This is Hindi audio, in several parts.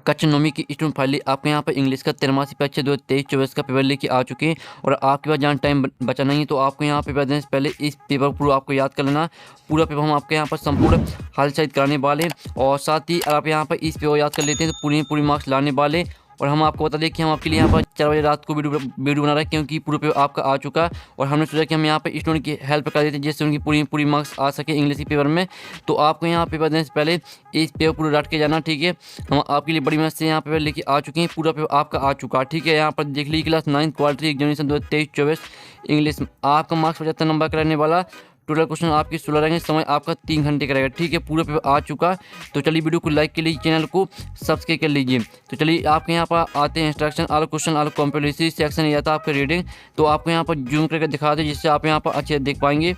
कक्षा नौवीं की स्टूडेंट फाइनली आपके यहाँ पर इंग्लिश का 13वीं परीक्षा 2023-24 का पेपर लेके आ चुके हैं और आपके पास जहाँ टाइम बचा नहीं है तो आपको यहाँ पेपर देने से पहले इस पेपर पूरा आपको याद कर लेना। पूरा पेपर हम आपके यहाँ पर संपूर्ण हाल सहित कराने वाले हैं और साथ ही आप यहाँ पर इस पेपर याद कर लेते हैं तो पूरी मार्क्स लाने वाले। और हम आपको बता दें कि हम आपके लिए यहाँ पर 4 बजे रात को वीडियो बना रहे हैं क्योंकि पूरा पेपर आपका आ चुका है और हमने सोचा कि हम यहाँ पर स्टूडेंट की हेल्प कर देते हैं जिससे उनकी पूरी मार्क्स आ सके इंग्लिश के पेपर में। तो आपको यहाँ पेपर देने से पहले इस पेपर पूरा रट के जाना, ठीक है। हम आपके लिए बड़ी मेहनत से यहाँ पेपर लेके आ चुके हैं, पूरा पेपर आपका आ चुका है, ठीक है। यहाँ पर देख लीजिए क्लास 9 क्वालिटी एग्जामिनेशन 2023-24 इंग्लिश आपका मार्क्स 75 नंबर का रहने वाला। टोटल क्वेश्चन आपकी 16 रहेंगे, समय आपका 3 घंटे का रहेगा, ठीक है। पूरा पेपर आ चुका। तो चलिए वीडियो को लाइक कर लीजिए, चैनल को सब्सक्राइब कर लीजिए। तो चलिए आपके यहाँ पर आते हैं instruction all question all competency section या था आपका रीडिंग। तो आपको यहाँ पर जूम करके दिखा दें जिससे आप यहाँ पर अच्छे देख पाएंगे।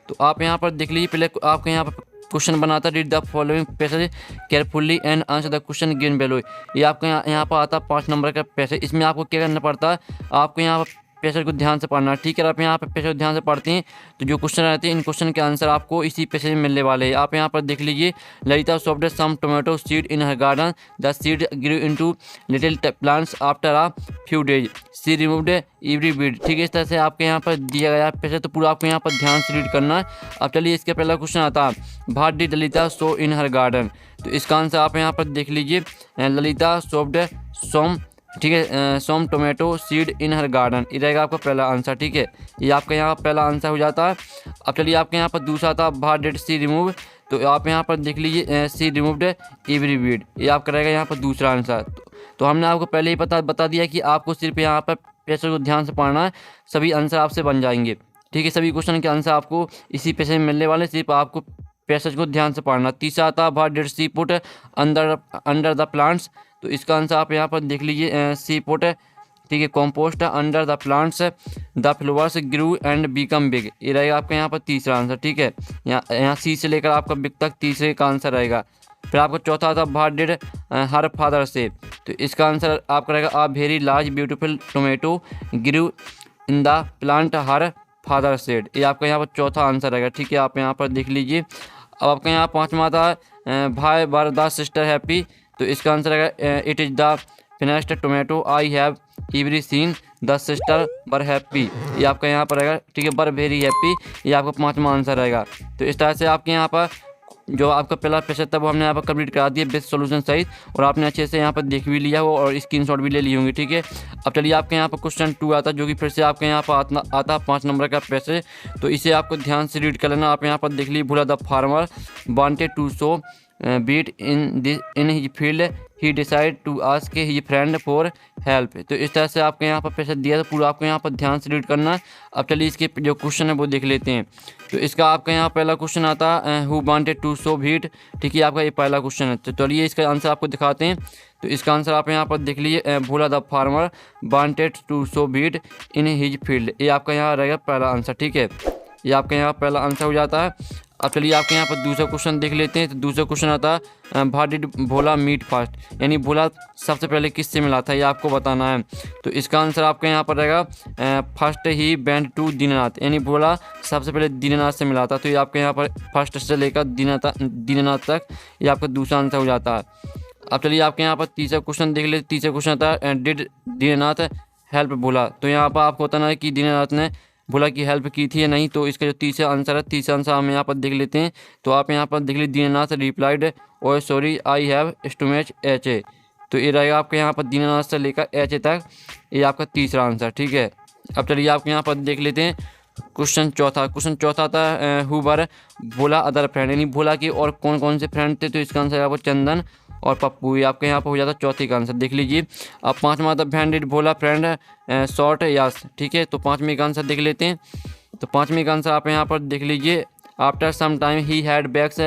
तो आप यहाँ पर देख लीजिए, पहले आपके यहाँ पर क्वेश्चन बनाता read the following passage carefully and answer the question given below. ये आपको यहाँ पर आता है 5 नंबर का पैसेज। इसमें आपको क्या करना पड़ता है, आपको यहाँ पर पैसेज को ध्यान से पढ़ना, ठीक है। आप यहाँ पर पैसेज को ध्यान से पढ़ते हैं तो जो क्वेश्चन रहते हैं इन क्वेश्चन के आंसर आपको इसी पैसेज में मिलने वाले हैं। आप यहाँ पर देख लीजिए, Lalita sowed some tomato seed in her garden, the seed grew into little plants after a few days, she removed every weed, ठीक है। इस तरह से आपके यहाँ पर दिया गया पैसेज, तो पूरा आपको यहाँ पर ध्यान से रीड करना है। अब चलिए इसका पहला क्वेश्चन आता है, what did Lalita so in her garden. तो इसका आंसर आप यहाँ पर देख लीजिए, ललिता सॉफ्ट सोम, ठीक है, some tomato seed in her garden, ये रहेगा आपका पहला आंसर, ठीक है। ये आपका यहाँ पहला आंसर हो जाता है। अब चलिए आपके यहाँ पर दूसरा था, व्हाट डिड सी रिमूव। तो आप यहाँ पर देख लीजिए, सी रिमूव्ड एवरी वीड, ये आपका रहेगा यहाँ पर दूसरा आंसर। तो हमने आपको पहले ही बता दिया कि आपको सिर्फ यहाँ पर पैसेज को ध्यान से पढ़ना है, सभी आंसर आपसे बन जाएंगे, ठीक है। सभी क्वेश्चन के आंसर आपको इसी पैसेज में मिलने वाले, सिर्फ आपको पैसेज को ध्यान से पढ़ना। तीसरा आता, what did she put under the plants. तो इसका आंसर आप यहाँ पर देख लीजिए, सी पुट, ठीक है, compost under the plants, the flowers grew and become big, ये रहेगा आपका यहाँ पर तीसरा आंसर, ठीक है। यहाँ सी से लेकर आपका बिग तक तीसरे का आंसर रहेगा। फिर आपका चौथा था, व्हाट डिड हर फादर से। तो इसका आंसर आपका रहेगा, a very large beautiful tomato grew in the plant her father said, ये आपका यहाँ पर चौथा आंसर रहेगा, ठीक है। आप यहाँ पर देख लीजिए। अब आपका यहाँ पाँचवा था, भाई वर द सिस्टर हैप्पी। तो इसका आंसर रहेगा, it is the finest tomato I have every seen the sister were happy, ये आपका यहाँ पर रहेगा, ठीक है, वर वेरी हैप्पी, ये आपका पाँचवा आंसर रहेगा। तो इस तरह से आपके यहाँ पर जो आपका पहला पैसेज था वो हमने यहाँ पर कंप्लीट करा दिया बेस्ट सॉल्यूशन सहित, और आपने अच्छे से यहाँ पर देख भी लिया हो और स्क्रीनशॉट भी ले ली होंगी, ठीक है। अब चलिए आपके यहाँ पर क्वेश्चन 2 आता है जो कि फिर से आपके यहाँ पर आता है 5 नंबर का पैसेज। तो इसे आपको ध्यान से रीड कर लेना। आप यहाँ पर देख लीजिए, Bhola the farmer wanted to sow beet in his field he decide to ask his friend for help. तो इस तरह से आपके यहाँ पर पैसेज दिया, तो पूरा आपको यहाँ पर ध्यान से रीड करना है। अब चलिए इसके जो क्वेश्चन है वो देख लेते हैं। तो इसका आपका यहाँ पहला क्वेश्चन आता है, who wanted to sow beet, ठीक है, आपका ये पहला क्वेश्चन है। तो चलिए इसका आंसर आपको दिखाते हैं। तो इसका आंसर आप यहाँ पर देख लीजिए, Bhola the farmer wanted to sow beet in his field, ये आपका यहाँ रहेगा पहला आंसर, ठीक है। ये आपका यहाँ पहला आंसर हो जाता है। अब चलिए आपके यहाँ पर दूसरा क्वेश्चन देख लेते हैं। तो दूसरा क्वेश्चन आता है, what did Bhola meet first, यानी भोला सबसे पहले किससे मिला था, ये आपको बताना है। तो इसका आंसर आपका यहाँ पर रहेगा, first he went to Dinanath, यानी भोला सबसे पहले दीनानाथ से मिला था। तो ये आपके यहाँ पर फर्स्ट से लेकर दीनानाथ तक, ये आपका दूसरा आंसर हो जाता है। अब चलिए आपके यहाँ पर तीसरा क्वेश्चन देख लेते। तीसरा क्वेश्चन आता है, डिड दीनानाथ हेल्प भोला। तो यहाँ पर आपको बताना है कि दीनानाथ ने भोला की हेल्प की थी या नहीं। तो इसका जो तीसरा आंसर है, तीसरा आंसर हम यहाँ पर देख लेते हैं। तो आप यहाँ पर देख लीजिए, Dinanath replied, oh sorry I have stomach H A. तो ये रहेगा आपके यहाँ पर दीनानाथ से लेकर एच ए तक, ये आपका तीसरा आंसर, ठीक है। अब चलिए आपके यहाँ पर देख लेते हैं क्वेश्चन चौथा। क्वेश्चन चौथा था, who were Bhola other friend, यानी भोला के और कौन कौन से फ्रेंड थे। तो इसका आंसर आपको चंदन और पप्पू, ये आपके यहाँ पर हो जाता है चौथे का आंसर, देख लीजिए। अब पाँचवा था, friend did Bhola friend short yes, ठीक है। तो पाँचवीं का आंसर देख लेते हैं। तो पाँचवीं का आंसर आप यहाँ पर देख लीजिए, after some time he had bags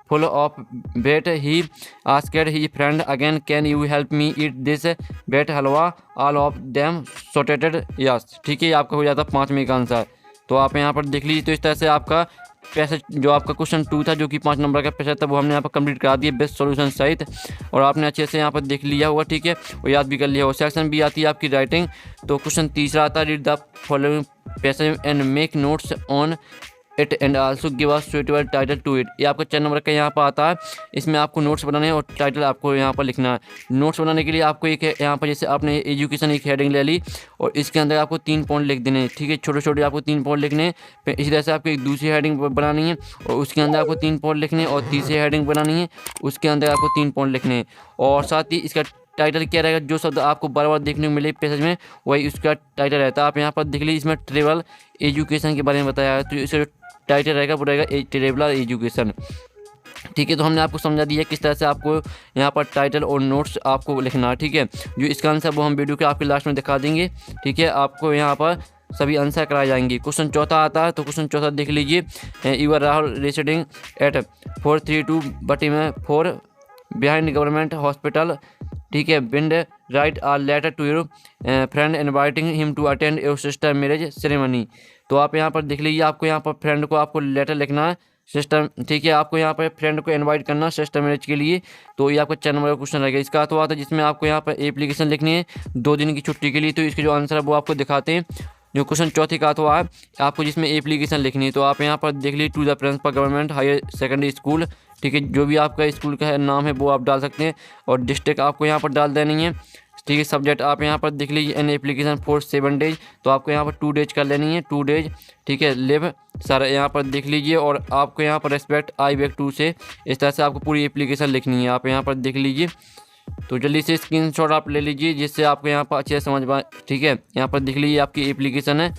full of beet he asked his friend again can you help me eat this beet halwa all of them shouted yes, ठीक है। आपका हो जाता है पाँचवीं का आंसर। तो आप यहाँ पर देख लीजिए। तो इस तरह से आपका पैसेज जो आपका क्वेश्चन 2 था जो कि 5 नंबर का पैसेज था वो हमने यहाँ पर कंप्लीट करा दिया बेस्ट सॉल्यूशन सहित, और आपने अच्छे से यहाँ पर देख लिया होगा, ठीक है, और याद भी कर लिया होगा। सेक्शन भी आती है आपकी राइटिंग। तो क्वेश्चन तीसरा आता है, read the following passage and make notes on it and also give us suitable title to it. ये आपका 4 नंबर का यहाँ पर आता है। इसमें आपको नोट्स बनाने हैं और टाइटल आपको यहाँ पर लिखना है। नोट्स बनाने के लिए आपको एक यहाँ पर जैसे आपने एजुकेशन एक हेडिंग ले ली और इसके अंदर आपको 3 पॉइंट लिख देने हैं, ठीक है, छोटे छोटे आपको 3 पॉइंट लिखने हैं। फिर इसी तरह से आपको एक दूसरी हेडिंग बनानी है और उसके अंदर आपको 3 पॉइंट लिखने हैं और तीसरी हेडिंग बनानी है, उसके अंदर आपको 3 पॉइंट लिखने हैं। और साथ ही इसका टाइटल क्या रहेगा, जो शब्द आपको बार बार देखने को मिले पैसेज में वही उसका टाइटल रहता है। आप यहाँ पर देख लीजिए, इसमें ट्रेवल एजुकेशन के बारे में बताया है, तो इसका टाइटल रहेगा वो रहेगा ट्रेवलर एजुकेशन, ठीक है। तो हमने आपको समझा दिया किस तरह से आपको यहाँ पर टाइटल और नोट्स आपको लिखना है, ठीक है। जो इसका आंसर वो हम वीडियो के आपके लास्ट में दिखा देंगे, ठीक है। आपको यहाँ पर सभी आंसर कराए जाएंगे। क्वेश्चन चौथा आता है, तो क्वेश्चन चौथा देख लीजिए। You are Rahul residing at 432 बटी में 4 बिहाइंड गवर्नमेंट हॉस्पिटल, ठीक है, bind write a letter to your friend inviting him to attend your sister marriage ceremony. तो आप यहाँ पर देख लीजिए, आपको यहाँ पर फ्रेंड को आपको लेटर लिखना है सिस्टर, ठीक है, आपको यहाँ पर फ्रेंड को इनवाइट करना सिस्टर मैरिज के लिए। तो ये आपका 4 नंबर का क्वेश्चन रहेगा। इसका तो आता है जिसमें आपको यहाँ पर एप्लीकेशन लिखनी है 2 दिन की छुट्टी के लिए। तो इसके जो आंसर है वो आपको दिखाते हैं। जो क्वेश्चन चौथे का तो है आपको जिसमें एप्लीकेशन लिखनी है, तो आप यहाँ पर देख लीजिए to the principal government higher secondary school, ठीक है, जो भी आपका स्कूल का नाम है वो आप डाल सकते हैं और डिस्ट्रिक्ट आपको यहाँ पर डाल देनी है, ठीक है। सब्जेक्ट आप यहाँ पर देख लीजिए एन एप्लीकेशन फॉर 7 डेज, तो आपको यहाँ पर 2 डेज कर लेनी है, 2 डेज, ठीक है। लिव सारा यहाँ पर देख लीजिए और आपको यहाँ पर रेस्पेक्ट आई बैक टू से इस तरह से आपको पूरी एप्लीकेशन लिखनी है, आप यहाँ पर देख लीजिए। तो जल्दी से स्क्रीनशॉट आप ले लीजिए जिससे आपको यहाँ पर अच्छे से समझ पाए, ठीक है। यहाँ पर देख लीजिए आपकी एप्लीकेशन है।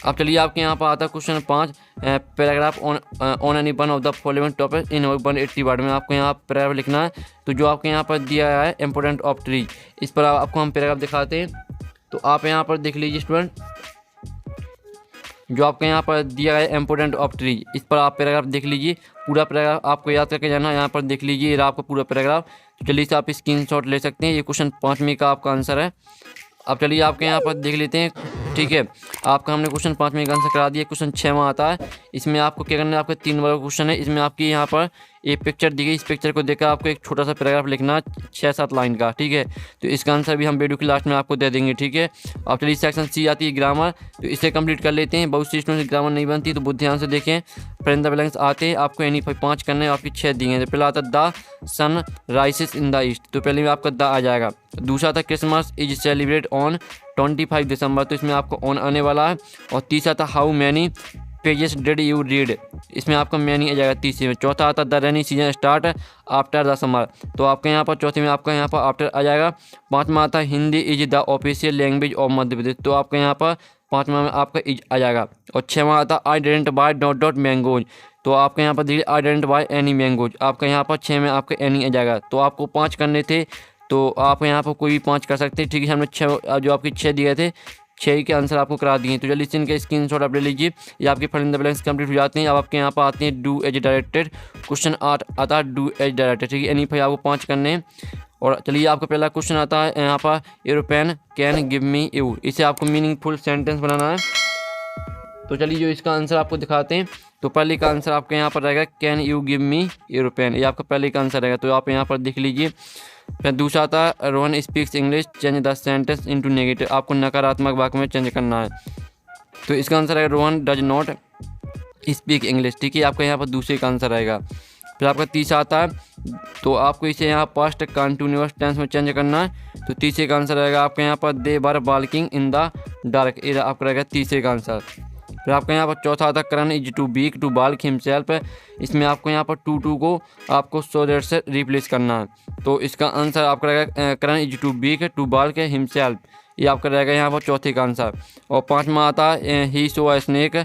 अब चलिए आपके यहाँ पर आता है question 5, paragraph on any one of the following topic in 180 word में आपको यहाँ पैराग्राफ लिखना है। तो जो आपके यहाँ पर दिया है इम्पोर्टेंट ऑफ ट्री, इस पर आपको हम पैराग्राफ दिखाते हैं। तो आप यहाँ पर देख लीजिए स्टूडेंट, जो आपके यहाँ पर दिया है इम्पोर्टेंट ऑफ ट्री, इस पर आप पैराग्राफ देख लीजिए। पूरा पैराग्राफ आपको याद करके जाना है, यहाँ पर देख लीजिए ये आपका पूरा पैराग्राफ। तो चलिए से आप स्क्रीनशॉट ले सकते हैं। ये क्वेश्चन 5वीं का आपका आंसर है। अब चलिए आपके यहाँ पर देख लेते हैं, ठीक है। आपका हमने क्वेश्चन 5वीं का आंसर करा दिया। क्वेश्चन 6वां आता है। इसमें आपको क्या करना है, आपका 3 नंबर का क्वेश्चन है। इसमें आपकी यहाँ पर एक पिक्चर दी गई, इस पिक्चर को देखकर आपको एक छोटा सा पैराग्राफ लिखना 6-7 लाइन का, ठीक है। तो इसका आंसर भी हम वीडियो के लास्ट में आपको दे देंगे, ठीक है। अब चलिए सेक्शन सी आती है ग्रामर, तो इसे कंप्लीट कर लेते हैं। बहुत सी स्टूडेंट ग्रामर नहीं बनती, तो बहुत ध्यान से देखें। फिल इन द ब्लैंक्स आते हैं, आपको एनी 5 करने हैं, आपकी 6 दिए हैं। तो पहला आता है the sun rises in the east, तो पहले में आपका द आ जाएगा। दूसरा था Christmas is celebrate on 25 December, तो इसमें आपको ऑन आने वाला है। और तीसरा था how many pages did you read, इसमें आपका मैनी आ जाएगा तीसरे में। चौथा आता the rainy season start after the summer, तो आपके यहाँ पर चौथे में आपका यहाँ पर आफ्टर आ जाएगा। 5वां आता Hindi is the official language of Madhya Pradesh, तो आपके यहाँ पर 5वां में आपका इज आ जाएगा। और 6वां आता I didn't buy dot dot mangoes, तो आपके यहाँ पर देखिए I didn't buy any mangoes, आपका यहाँ पर 6 में आपका एनी आ जाएगा। तो आपको 5 करने थे, तो आप यहाँ पर कोई भी 5 कर सकते हैं, ठीक है। हमने 6 जो आपके 6 दिए थे, 6 के आंसर आपको करा दिए। तो जल्दी से इनके स्क्रीनशॉट आप ले लीजिए। ये आपके fill in the blanks complete हो जाते हैं। अब आपके यहाँ पर आते हैं डू एज डायरेक्टेड। क्वेश्चन 8 आता है डू एज डायरेक्टेड, ठीक है। एनी 5 आपको 5 करने हैं। और चलिए आपका पहला क्वेश्चन आता है यहाँ पर aeroplane can give me you, इसे आपको मीनिंगफुल सेंटेंस बनाना है। तो चलिए जो इसका आंसर आपको दिखाते हैं। तो पहले का आंसर आपके यहाँ पर रहेगा can you give me aeroplane, ये आपका पहले का आंसर रहेगा। तो आप यहाँ पर देख लीजिए। फिर दूसरा आता है Rohan speaks English change the sentence into negative, आपको नकारात्मक वाक्य में चेंज करना है। तो इसका आंसर है Rohan does not speak English, ठीक है, आपका यहाँ पर दूसरे का आंसर रहेगा। फिर आपका तीसरा आता है, तो आपको इसे यहाँ पास्ट कंटिन्यूअस टेंस में चेंज करना है। तो तीसरे का आंसर रहेगा आपके यहाँ पर दे वर बाल्किंग इन द डार्क, ये आपका रहेगा तीसरे का आंसर। फिर आपका यहाँ पर चौथा आता है Karan is too weak to बाल्क हिमसेल्फ, इसमें आपको यहाँ पर टू को आपको सो देट से रिप्लेस करना है। तो इसका आंसर आपका रहेगा Karan is too weak to बाल्क हिमसेल्फ, ये आपका रहेगा यहाँ पर चौथे का आंसर। और 5वां आता है he saw a snake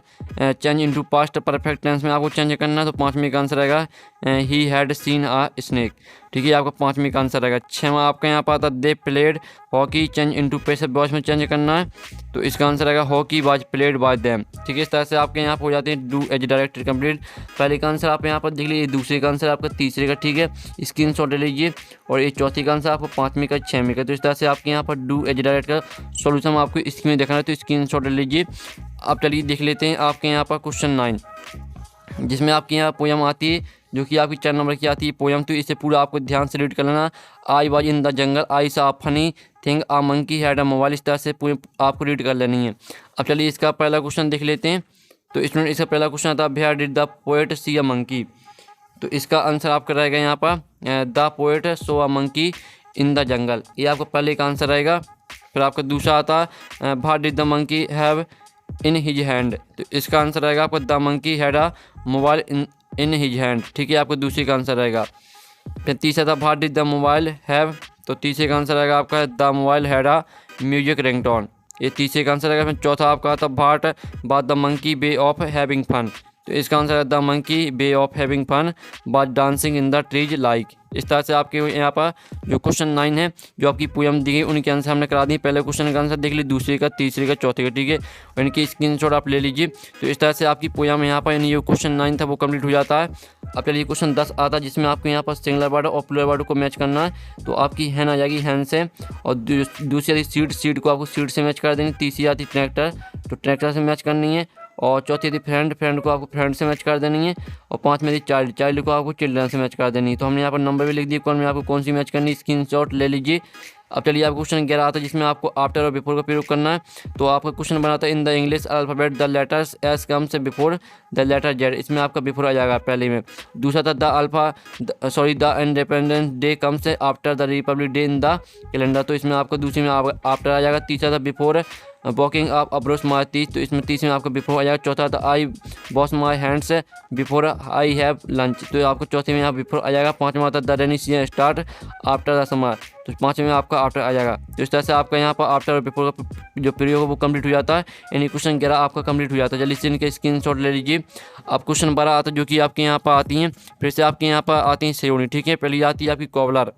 change into past perfect tense में आपको चेंज करना है। तो 5वें का आंसर रहेगा he had seen a snake, ठीक है, आपका 5वें का आंसर रहेगा। 6वां आपका यहाँ पर आता है they played hockey change into passive voice में चेंज करना है। तो इसका आंसर रहेगा hockey was played by them, ठीक है। इस तरह से आपके यहाँ पर हो जाते हैं डू एज डायरेक्टेड कंप्लीट। पहले का आंसर आप यहाँ पर देख लीजिए, दूसरे का आंसर आपका तीसरे का, ठीक है, स्क्रीनशॉट ले लीजिए। और ये चौथी का आंसर आपको 5वें का 6वें का। तो इस तरह से आपके यहाँ पर डू एज डायरेक्ट का सॉल्यूशन आपको स्क्रीन में देखना है, तो स्क्रीनशॉट ले लीजिए। अब चलिए देख लेते हैं आपके यहाँ पर क्वेश्चन 9, जिसमें आपके यहाँ पोयम आती है जो कि आपकी 4 नंबर की आती है पोयम। तो इसे पूरा आपको ध्यान से रीड कर लेना। I was in the jungle I saw funny thing a monkey had a mobile, इस तरह से पूरी आपको रीड कर लेनी है। अब चलिए इसका पहला क्वेश्चन देख लेते हैं। तो स्टूडेंट इसका पहला क्वेश्चन आता है where did the poet see a monkey. तो इसका आंसर आपका रहेगा यहाँ पर the poet saw a monkey in the jungle, ये आपका पहले का आंसर रहेगा। फिर आपका दूसरा आता है what did the monkey have in his hand. तो इसका आंसर रहेगा आपका the monkey had a mobile in his hand, ठीक है, आपका दूसरे का आंसर रहेगा। फिर तीसरा था what did the mobile have, तो तीसरे का आंसर रहेगा आपका the mobile had a music ringtone, ये तीसरे का आंसर रहेगा। फिर चौथा आपका था व्हाट बात the monkey way of having fun. तो इसका आंसर है the monkey way of having fun बात dancing in the trees like. इस तरह से आपके यहाँ पर जो क्वेश्चन 9 है जो आपकी पोएम दी गई उनके आंसर हमने करा दिए। पहले क्वेश्चन का आंसर देख लीजिए, दूसरे का, तीसरे का, चौथे का, ठीक है, और इनकी स्क्रीनशॉट आप ले लीजिए। तो इस तरह से आपकी पोएम यहाँ पर यानी जो क्वेश्चन 9 था वो कंप्लीट हो जाता है। अब चलिए क्वेश्चन 10 आता है जिसमें आपको यहाँ पर सिंगुलर वर्ड और प्लूरल वर्ड को मैच करना है। तो आपकी हैन आ जाएगी हैन से, और दूसरी आती सीट, सीट को आपको सीट से मैच कर देनी। तीसरी आती ट्रैक्टर, तो ट्रैक्टर से मैच करनी है। और चौथी थी फ्रेंड, फ्रेंड को आपको फ्रेंड से मैच कर देनी है। और पाँचवीं थी चाइल्ड, चाइल्ड को आपको चिल्ड्रन से मैच कर देनी है। तो हमने यहाँ पर नंबर भी लिख दिए कौन में आपको कौन सी मैच करनी है, स्क्रीनशॉट ले लीजिए। अब चलिए आप क्वेश्चन 11 आता है जिसमें आपको आफ्टर और बिफोर का प्रयोग करना है। तो आपका क्वेश्चन बनाता है in the English alphabet the letters S comes before the letter Z, इसमें आपका बिफोर आ जाएगा पहले में। दूसरा था the Independence Day comes after the Republic Day in the calendar, तो इसमें आपका दूसरे में आफ्टर आ जाएगा। तीसरा था before walking up I brush my teeth, तो इसमें तीसरे में आपका बिफोर आ जाएगा। चौथा था I wash my hands before I have lunch, तो आपको चौथे में यहाँ बिफोर आ जाएगा। पाँचवा था the rainy season start after the summer, तो पाँचवें में आपका आफ्टर आ जाएगा। तो इस तरह से आपका यहाँ पर आफ्टर और बिफोर का जो प्रयोग है वो कंप्लीट हो जाता है, यानी क्वेश्चन 11 आपका कंप्लीट हो जाता है। जल्दी से इनके स्क्रीनशॉट ले लीजिए। अब क्वेश्चन 12 आता है जो कि आपके यहाँ पर आती हैं, फिर से आपके यहाँ पर आती हैं श्रेणी, ठीक है। पहली आती है आपकी कॉबलर,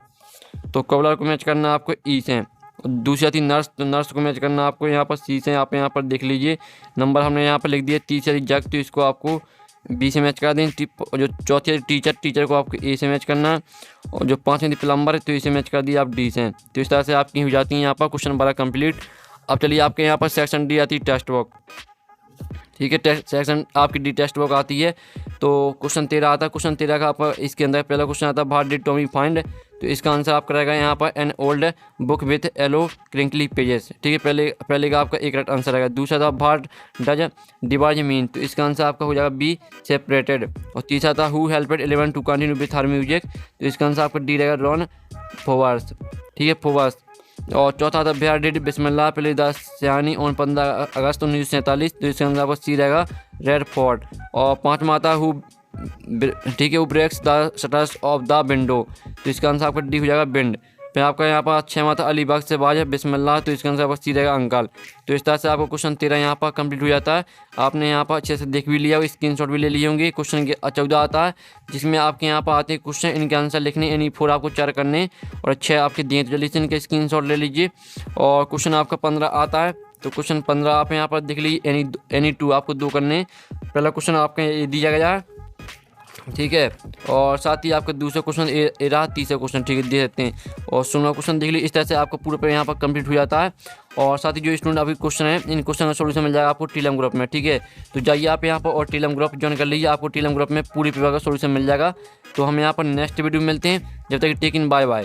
तो कॉबलर को मैच करना आपको ई से। दूसरी आती नर्स, तो नर्स को मैच करना आपको यहाँ पर सी से। आप यहाँ पर देख लीजिए नंबर हमने यहाँ पर लिख दिया। तीसरी जग, तो इसको आपको बी से मैच कर दें। जो चौथी टीचर, टीचर को आपको ए से मैच करना है। और जो पाँचवीं प्लम्बर, तो इसे मैच कर दिया आप डी से। तो इस तरह से आपकी हो जाती है यहाँ पर क्वेश्चन 12 कंप्लीट। अब चलिए आपके यहाँ पर सेक्शन डी आती है टेक्स्ट बुक, ठीक है, सेक्शन आपकी डी टेक्स्ट बुक आती है। तो क्वेश्चन 13 आता है। क्वेश्चन 13 का आपका इसके अंदर पहला क्वेश्चन आता है व्हाट डिड टॉमी फाइंड, तो इसका आंसर आपका रहेगा यहाँ पर an old book with yellow crinkly pages, ठीक है, पहले का आपका एक राइट आंसर रहेगा। दूसरा था व्हाट डज डिवाइड मीन, तो इसका आंसर आपका हो जाएगा बी सेपरेटेड। और तीसरा था who helped 11 to continue with her music, तो इसका आंसर आपका डी रहेगा रॉन फोवर्स, ठीक है, फोवर्स। और चौथा था where did Bismillah play the shehnai on 15 August 1947, तो इसका आंसर आपका सी रहेगा रेड फोर्ट। और पाँचवा था हु, ठीक है, who breaks the shutters of the window, तो इसका आंसर आपका डी हो जाएगा बिंड। फिर आपका यहाँ पर छठवां था अलीबाग से बाज बिस्मिल्लाह, तो इसका आंसर आपका सी रहेगा अंकल। तो इस तरह से आपको क्वेश्चन 13 यहाँ पर कंप्लीट हो जाता है। आपने यहाँ पर अच्छे से देख भी लिया, स्क्रीनशॉट भी ले लिए होंगे। क्वेश्चन 14 आता है जिसमें आपके यहाँ पर आते हैं क्वेश्चन, इनके आंसर लिखने, यानी 4 आपको 4 करने और 6 आपके दिए। तो जल्दी से इनके स्क्रीनशॉट ले लीजिए। और क्वेश्चन आपका 15 आता है, तो क्वेश्चन 15 आप यहाँ पर देख लीजिए, एनी 2 आपको 2 करने। पहला क्वेश्चन आपका ये दिया गया है, ठीक है, और साथ ही आपका दूसरा क्वेश्चन ए रहा, तीसरा क्वेश्चन, ठीक है, दे देते हैं। और 16वां क्वेश्चन देख लीजिए। इस तरह से आपका पूरा यहाँ पर कंप्लीट हो जाता है। और साथ ही जो स्टूडेंट अभी क्वेश्चन है, इन क्वेश्चन का सोल्यूशन मिल जाएगा आपको टेलीग्राम ग्रुप में, ठीक है। तो जाइए आप यहाँ पर और टेलीग्राम ग्रुप ज्वाइन कर लीजिए, आपको टेलीग्राम ग्रुप में पूरी पेपर का सोल्यूशन मिल जाएगा। तो हम यहाँ पर नेक्स्ट वीडियो में मिलते हैं, जब तक टेक इन, बाय बाय।